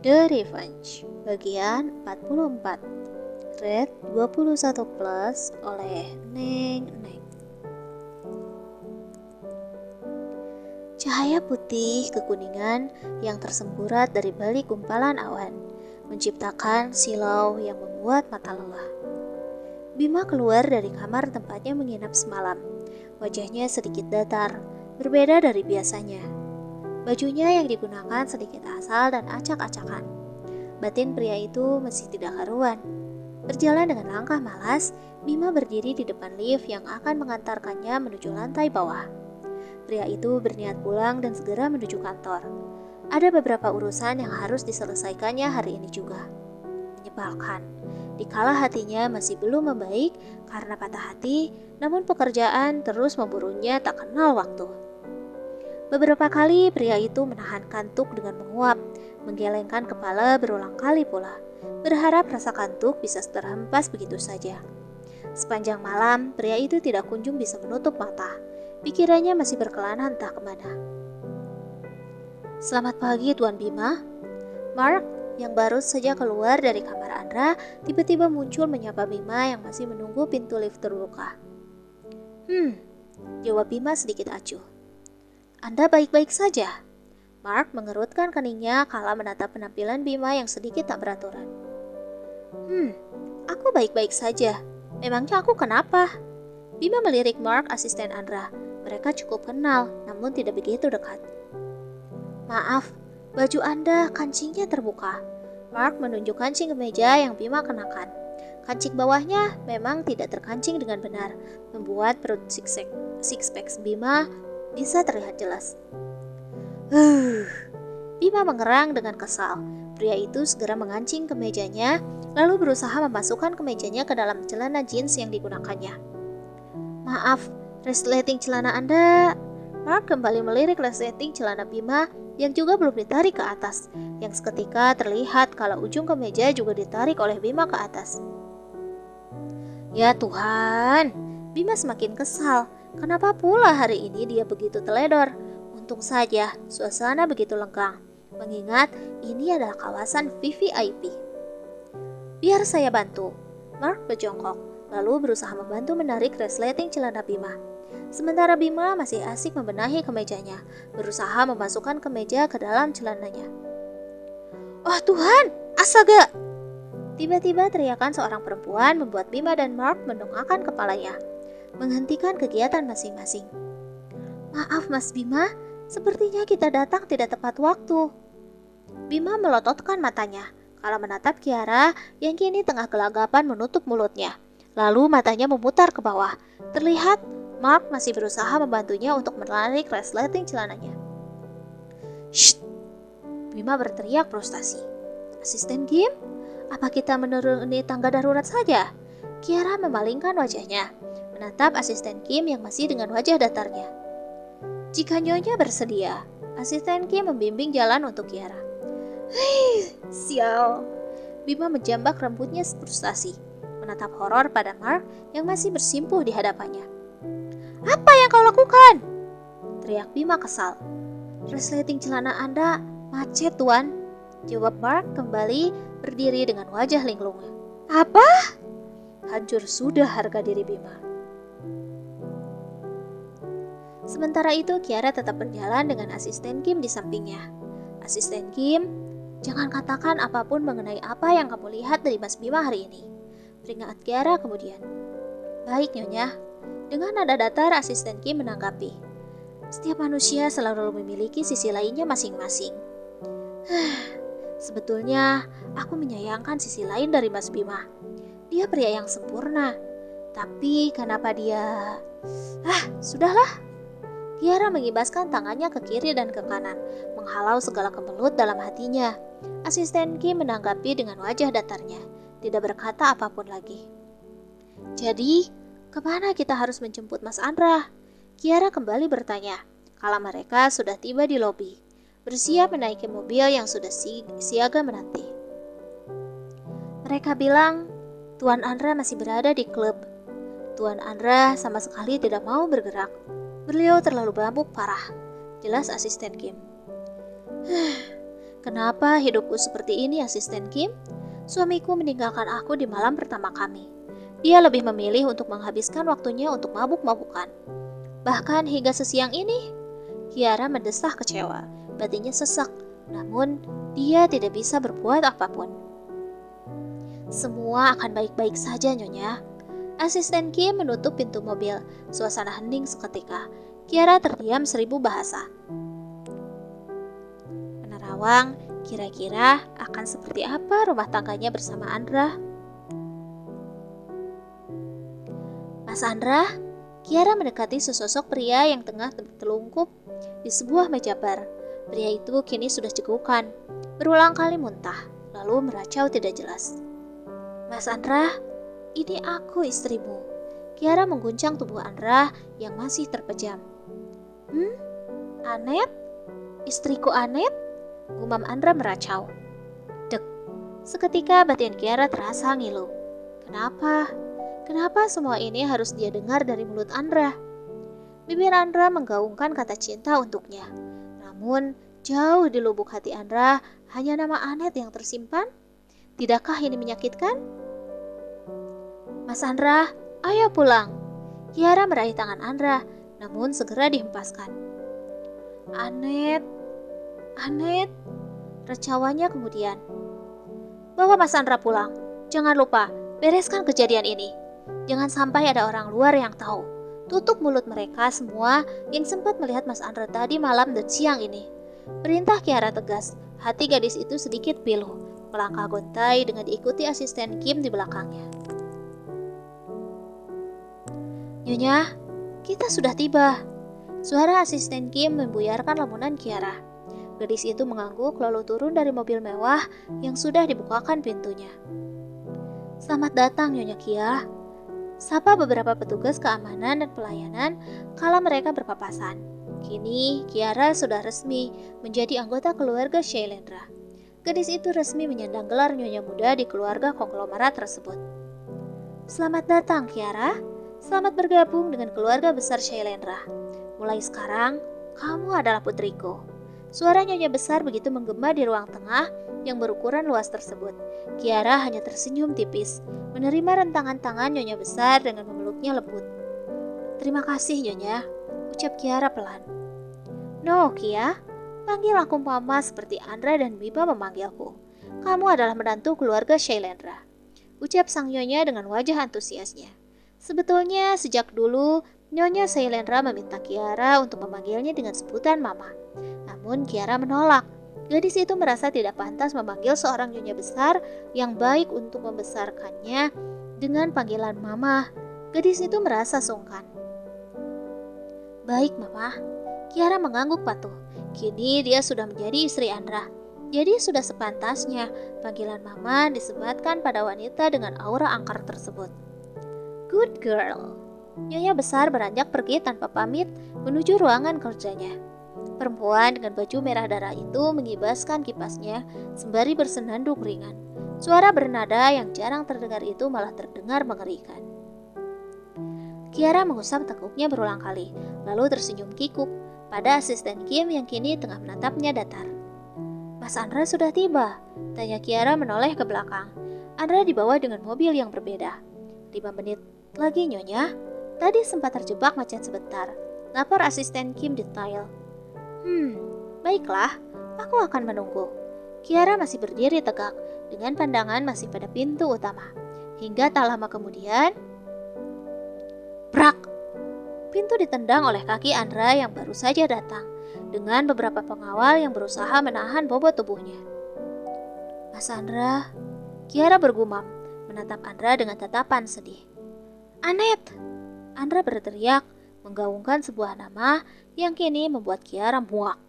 The Revenge, bagian 44. Red 21 plus oleh Neng Neng. Cahaya putih kekuningan yang tersemburat dari balik gumpalan awan menciptakan silau yang membuat mata lelah. Bima keluar dari kamar tempatnya menginap semalam. Wajahnya sedikit datar, berbeda dari biasanya. Bajunya yang digunakan sedikit asal dan acak-acakan. Batin pria itu masih tidak karuan. Berjalan dengan langkah malas, Bima berdiri di depan lift yang akan mengantarkannya menuju lantai bawah. Pria itu berniat pulang dan segera menuju kantor. Ada beberapa urusan yang harus diselesaikannya hari ini juga. Menyebalkan, dikala hatinya masih belum membaik karena patah hati, namun pekerjaan terus memburunya tak kenal waktu. Beberapa kali pria itu menahan kantuk dengan menguap, menggelengkan kepala berulang kali pula, berharap rasa kantuk bisa terhempas begitu saja. Sepanjang malam, pria itu tidak kunjung bisa menutup mata. Pikirannya masih berkelana entah kemana. Selamat pagi, Tuan Bima. Mark, yang baru saja keluar dari kamar Andra, tiba-tiba muncul menyapa Bima yang masih menunggu pintu lift terbuka. Jawab Bima sedikit acuh. Anda baik-baik saja. Mark mengerutkan keningnya kala menatap penampilan Bima yang sedikit tak beraturan. Aku baik-baik saja. Memangnya aku kenapa? Bima melirik Mark, asisten Andra. Mereka cukup kenal, namun tidak begitu dekat. Maaf, baju Anda kancingnya terbuka. Mark menunjuk kancing kemeja yang Bima kenakan. Kancing bawahnya memang tidak terkancing dengan benar, membuat perut six-pack Bima bisa terlihat jelas. Bima mengerang dengan kesal. Pria itu segera mengancing kemejanya, lalu berusaha memasukkan kemejanya ke dalam celana jeans yang digunakannya. Maaf, resleting celana Anda. Mark kembali melirik resleting celana Bima yang juga belum ditarik ke atas, yang seketika terlihat kalau ujung kemeja juga ditarik oleh Bima ke atas. Ya Tuhan, Bima semakin kesal. Kenapa pula hari ini dia begitu teledor? Untung saja suasana begitu lengkang, mengingat ini adalah kawasan VVIP. Biar saya bantu. Mark berjongkok, lalu berusaha membantu menarik resleting celana Bima. Sementara Bima masih asik membenahi kemejanya, berusaha memasukkan kemeja ke dalam celananya. Oh Tuhan, astaga! Tiba-tiba teriakan seorang perempuan membuat Bima dan Mark mendongakkan kepalanya, menghentikan kegiatan masing-masing. Maaf Mas Bima, sepertinya kita datang tidak tepat waktu. Bima melototkan matanya, kalau menatap Kiara yang kini tengah gelagapan menutup mulutnya. Lalu matanya memutar ke bawah. Terlihat Mark masih berusaha membantunya untuk menarik resleting celananya. Shh! Bima berteriak frustasi. Asisten Kim, apa kita menuruni tangga darurat saja? Kiara memalingkan wajahnya, menatap asisten Kim yang masih dengan wajah datarnya. Jika Nyonya bersedia, asisten Kim membimbing jalan untuk Kiara. Sial. Bima menjambak rambutnya frustasi, menatap horor pada Mark yang masih bersimpuh di hadapannya. Apa yang kau lakukan? Teriak Bima kesal. Resleting celana Anda macet, Tuan. Jawab Mark kembali berdiri dengan wajah linglungnya. Apa? Hancur sudah harga diri Bima. Sementara itu Kiara tetap berjalan dengan asisten Kim di sampingnya. Asisten Kim, jangan katakan apapun mengenai apa yang kamu lihat dari Mas Bima hari ini. Peringat Kiara kemudian. Baik Nyonya. Dengan nada datar asisten Kim menanggapi. Setiap manusia selalu memiliki sisi lainnya masing-masing. Sebetulnya aku menyayangkan sisi lain dari Mas Bima. Dia pria yang sempurna. Tapi kenapa dia... sudahlah. Kiara mengibaskan tangannya ke kiri dan ke kanan, menghalau segala kemelut dalam hatinya. Asisten Kim menanggapi dengan wajah datarnya, tidak berkata apapun lagi. Jadi, kemana kita harus menjemput Mas Andra? Kiara kembali bertanya, kala mereka sudah tiba di lobi, bersiap menaiki mobil yang sudah siaga menanti. Mereka bilang, Tuan Andra masih berada di klub. Tuan Andra sama sekali tidak mau bergerak. Beliau terlalu mabuk parah, jelas asisten Kim. Kenapa hidupku seperti ini, Asisten Kim? Suamiku meninggalkan aku di malam pertama kami. Dia lebih memilih untuk menghabiskan waktunya untuk mabuk-mabukan. Bahkan hingga sesiang ini, Kiara mendesah kecewa. Batinnya sesak, namun dia tidak bisa berbuat apapun. Semua akan baik-baik saja, Nyonya. Asisten Kim menutup pintu mobil. Suasana hening seketika. Kiara terdiam 1000 bahasa. Menerawang, kira-kira akan seperti apa rumah tangganya bersama Andra? Mas Andra, Kiara mendekati sesosok pria yang tengah tertelungkup di sebuah meja bar. Pria itu kini sudah cegukan, berulang kali muntah, lalu meracau tidak jelas. Mas Andra, ini aku istrimu. Kiara mengguncang tubuh Andra yang masih terpejam. Anet? Istriku Anet? Gumam Andra meracau. Dek, seketika batin Kiara terasa ngilu. Kenapa? Kenapa semua ini harus dia dengar dari mulut Andra? Bibir Andra menggaungkan kata cinta untuknya. Namun, jauh di lubuk hati Andra, hanya nama Anet yang tersimpan. Tidakkah ini menyakitkan? Mas Andra, ayo pulang. Kiara meraih tangan Andra, namun segera dihempaskan. Anet, recawannya kemudian. Bawa Mas Andra pulang. Jangan lupa, bereskan kejadian ini. Jangan sampai ada orang luar yang tahu. Tutup mulut mereka semua yang sempat melihat Mas Andra tadi malam dan siang ini. Perintah Kiara tegas. Hati gadis itu sedikit pilu. Melangkah gontai dengan diikuti asisten Kim di belakangnya. Nyonya, kita sudah tiba. Suara asisten Kim membuyarkan lamunan Kiara. Gadis itu mengangguk lalu turun dari mobil mewah yang sudah dibukakan pintunya. Selamat datang Nyonya Kia. Sapa beberapa petugas keamanan dan pelayanan kala mereka berpapasan. Kini Kiara sudah resmi menjadi anggota keluarga Shailendra. Gadis itu resmi menyandang gelar nyonya muda di keluarga konglomerat tersebut. Selamat datang Kiara. Selamat bergabung dengan keluarga besar Shailendra. Mulai sekarang, kamu adalah putriku. Suara nyonya besar begitu menggema di ruang tengah yang berukuran luas tersebut. Kiara hanya tersenyum tipis, menerima rentangan tangan nyonya besar dengan memeluknya lembut. Terima kasih nyonya, ucap Kiara pelan. No Kia, panggil aku mama seperti Andra dan Biba memanggilku. Kamu adalah menantu keluarga Shailendra, ucap sang nyonya dengan wajah antusiasnya. Sebetulnya sejak dulu Nyonya Shailendra meminta Kiara untuk memanggilnya dengan sebutan mama. Namun Kiara menolak. Gadis itu merasa tidak pantas memanggil seorang nyonya besar yang baik untuk membesarkannya dengan panggilan mama. Gadis itu merasa sungkan. Baik mama, Kiara mengangguk patuh. Kini dia sudah menjadi istri Andra. Jadi sudah sepantasnya panggilan mama disematkan pada wanita dengan aura angker tersebut. Good girl. Nyonya besar beranjak pergi tanpa pamit menuju ruangan kerjanya. Perempuan dengan baju merah darah itu mengibaskan kipasnya sembari bersenandung ringan. Suara bernada yang jarang terdengar itu malah terdengar mengerikan. Kiara mengusap tekuknya berulang kali, lalu tersenyum kikuk pada asisten Kim yang kini tengah menatapnya datar. Mas Andra sudah tiba, tanya Kiara menoleh ke belakang. Andra dibawa dengan mobil yang berbeda. 5 menit lagi nyonya, tadi sempat terjebak macet sebentar, lapor asisten Kim detail. Baiklah, aku akan menunggu. Kiara masih berdiri tegak, dengan pandangan masih pada pintu utama. Hingga tak lama kemudian, brak! Pintu ditendang oleh kaki Andra yang baru saja datang, dengan beberapa pengawal yang berusaha menahan bobot tubuhnya. Mas Andra, Kiara bergumam, menatap Andra dengan tatapan sedih. Anet! Andra berteriak, menggaungkan sebuah nama yang kini membuat Kiara muak.